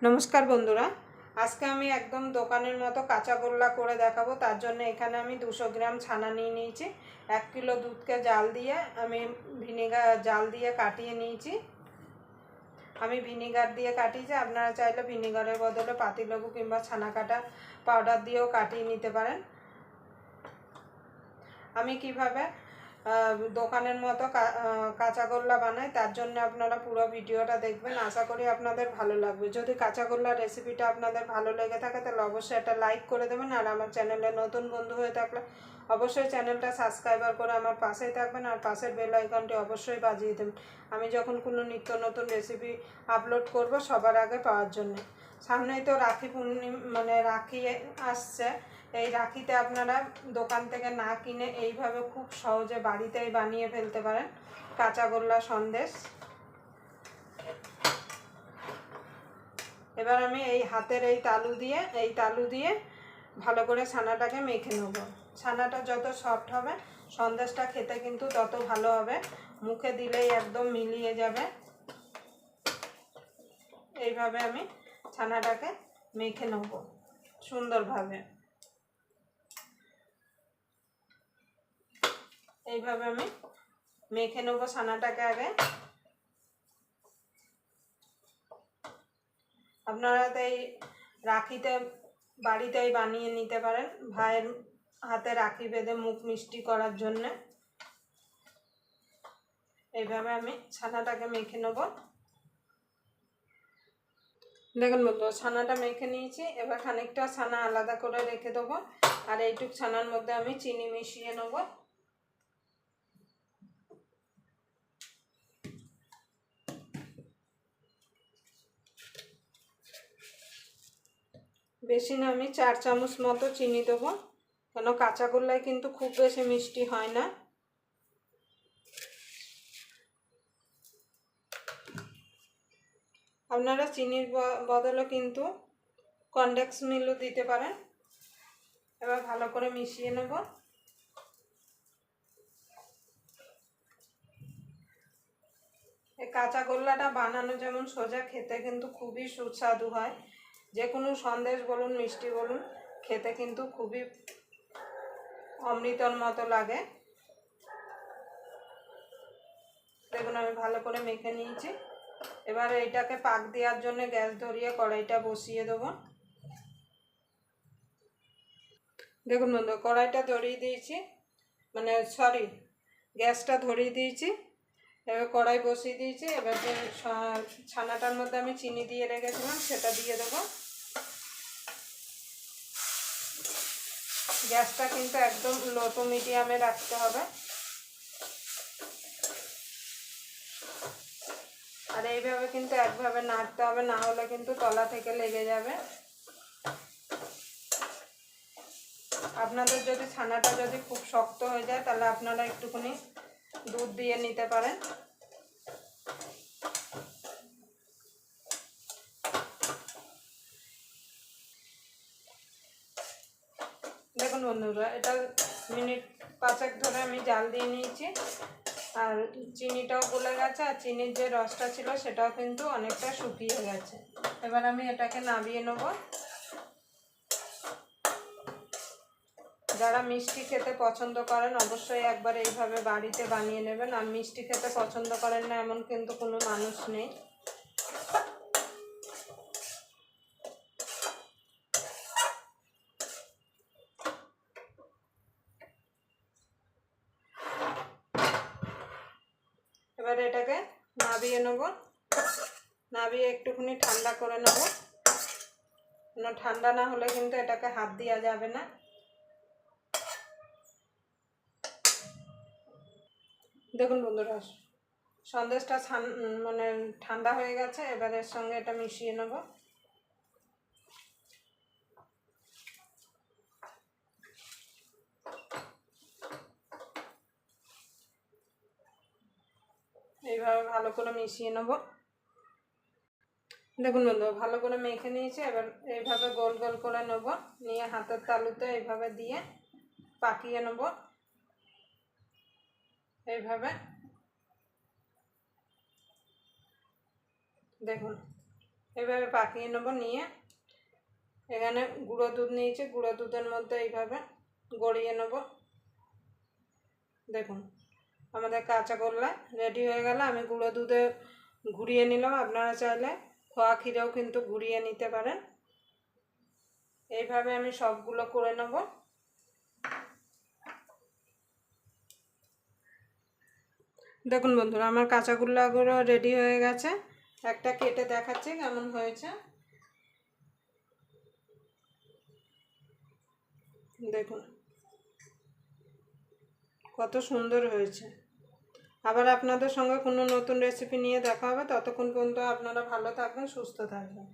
নমস্কার বন্ধুরা, আজকে আমি একদম দোকানের মতো কাঁচাগোল্লা করে দেখাবো। তার জন্য এখানে আমি 200 গ্রাম ছানা নিয়ে নিয়েছি। 1 কিলো দুধকে জাল দিয়ে আমি জাল দিয়ে কাটিয়ে নিয়েছি। আমি ভিনিগার দিয়ে কাটিয়েছি, আপনারা চাইলে ভিনিগারের বদলে পাতিলেবু কিংবা ছানা কাটা পাউডার দিয়েও কাটিয়ে নিতে পারেন। আমি কিভাবে দোকানের মতো কাঁচাগোল্লা বানাই তার জন্য আপনারা পুরো ভিডিওটা দেখবেন। আশা করি আপনাদের ভালো লাগবে। যদি কাঁচাগোল্লার রেসিপিটা আপনাদের ভালো লেগে থাকে তাহলে অবশ্যই একটা লাইক করে দেবেন। আর আমার চ্যানেলে নতুন বন্ধু হয়ে থাকলে অবশ্যই চ্যানেলটা সাবস্ক্রাইবার করে আমার পাশেই থাকবেন আর পাশের বেল আইকনটি অবশ্যই বাজিয়ে দেবেন, আমি যখন কোনো নিত্য নতুন রেসিপি আপলোড করব সবার আগে পাওয়ার জন্য। সামনেই তো রাখি রাখি আসছে। এই রাখিতে আপনারা দোকান থেকে না কিনে এইভাবে খুব সহজে বাড়িতেই বানিয়ে ফেলতে পারেন কাঁচাগোল্লা সন্দেশ। এবার আমি এই হাতের এই তালু দিয়ে ভালো করে ছানাটাকে মেখে নেব। ছানাটা যত সফট হবে সন্দেশটা খেতে কিন্তু তত ভালো হবে, মুখে দিলেই একদম মিলিয়ে যাবে। এইভাবে আমি ছানাটাকে মেখে নেব সুন্দরভাবে। এইভাবে আমি মেখে নেব ছানাটাকে আগে। আপনারা তো এই রাখিতে বাড়িতেই বানিয়ে নিতে পারেন ভাইয়ের হাতে রাখি বেঁধে মুখ মিষ্টি করার জন্য। এইভাবে আমি ছানাটাকে মেখে নেব। দেখুন বন্ধুরা, ছানাটা মেখে নিয়েছি। এবার খানিকটা ছানা আলাদা করে রেখে দেবো আর এইটুক ছানার মধ্যে আমি চিনি মিশিয়ে নেব। বেশি না, আমি 4 চামচ মতো চিনি দেবো, কেন কাঁচাগোল্লায় কিন্তু খুব বেশি মিষ্টি হয় না। আপনারা চিনির বদলে কিন্তু কনডেন্স মিল্কও দিতে পারেন। এবার ভালো করে মিশিয়ে নেব। এই কাঁচাগোল্লাটা বানানো যেমন সোজা, খেতে কিন্তু খুবই সুস্বাদু হয়। যে কোনো সন্দেশ বলুন মিষ্টি বলুন, খেতে কিন্তু খুবই অমৃতর মতো লাগে। দেখুন আমি ভালো করে মেখে নিয়েছি। এবারে এটাকে পাক দেওয়ার জন্য গ্যাস ধরিয়ে কড়াইটা বসিয়ে দেবো। দেখুন বন্ধু, কড়াইটা ধরিয়ে দিয়েছি, গ্যাসটা ধরিয়ে দিয়েছি। এবার কড়াই বসিয়ে দিয়েছি। এবার যে ছানাটার মধ্যে আমি চিনি দিয়ে রেখেছিলাম সেটা দিয়ে দেবো। গ্যাসটা কিন্তু একদম লো টু মিডিয়ামে রাখতে হবে। আর এইভাবে কিন্তু একভাবে নাড়তে হবে, না হলে কিন্তু তলা থেকে লেগে যাবে। আপনাদের যদি ছানাটা খুব শক্ত হয়ে যায় তাহলে আপনারা একটুখানি দুধ দিয়ে নিতে পারেন। দেখুন বন্ধুরা, এটা মিনিট 5 ধরে আমি জাল দিয়ে নিয়েছি আর চিনিটাও গলে গেছে আর চিনির যে রসটা ছিল সেটাও কিন্তু অনেকটা শুকিয়ে গেছে। এবার আমি এটাকে নামিয়ে নেব। যারা মিষ্টি খেতে পছন্দ করেন অবশ্যই একবার এইভাবে বাড়িতে বানিয়ে নেবেন। আর মিষ্টি খেতে পছন্দ করেন না এমন কিন্তু কোনো মানুষ নেই। এবার এটাকে নামিয়ে নেব। নামিয়ে একটুখানি ঠান্ডা করে নেব, ঠান্ডা না হলে কিন্তু এটাকে হাত দেওয়া যাবে না। দেখুন বন্ধুরা, সন্দেশটা ঠান্ডা হয়ে গেছে। এবার এর সঙ্গে এটা মিশিয়ে নেব। এইভাবে ভালো করে মিশিয়ে নেব। দেখুন বন্ধু, ভালো করে মেখে নিয়েছি। এবার এইভাবে গোল গোল করে নেব, নিয়ে হাতের তালুতে এইভাবে দিয়ে পাকিয়ে নেব। এইভাবে দেখুন এভাবে পাকিয়ে নেব, নিয়ে এখানে গুঁড়ো দুধ নিয়েছি, গুঁড়ো দুধের মধ্যে এইভাবে গড়িয়ে নেব। দেখুন আমাদের কাঁচাগোল্লা রেডি হয়ে গেল। আমি গুঁড়ো দুধে ঘুরিয়ে নিলাম, আপনারা চাইলে খোয়া ক্ষীরেও কিন্তু ঘুরিয়ে নিতে পারেন। এইভাবে আমি সবগুলো করে নেব। দেখুন বন্ধুরা, আমার কাঁচাগোল্লাগুলো রেডি হয়ে গেছে। একটা কেটে দেখাচ্ছি কেমন হয়েছে। দেখুন কত সুন্দর হয়েছে। আবার আপনাদের সঙ্গে কোনো নতুন রেসিপি নিয়ে দেখা হবে। ততক্ষণ পর্যন্ত আপনারা ভালো থাকবেন, সুস্থ থাকবেন।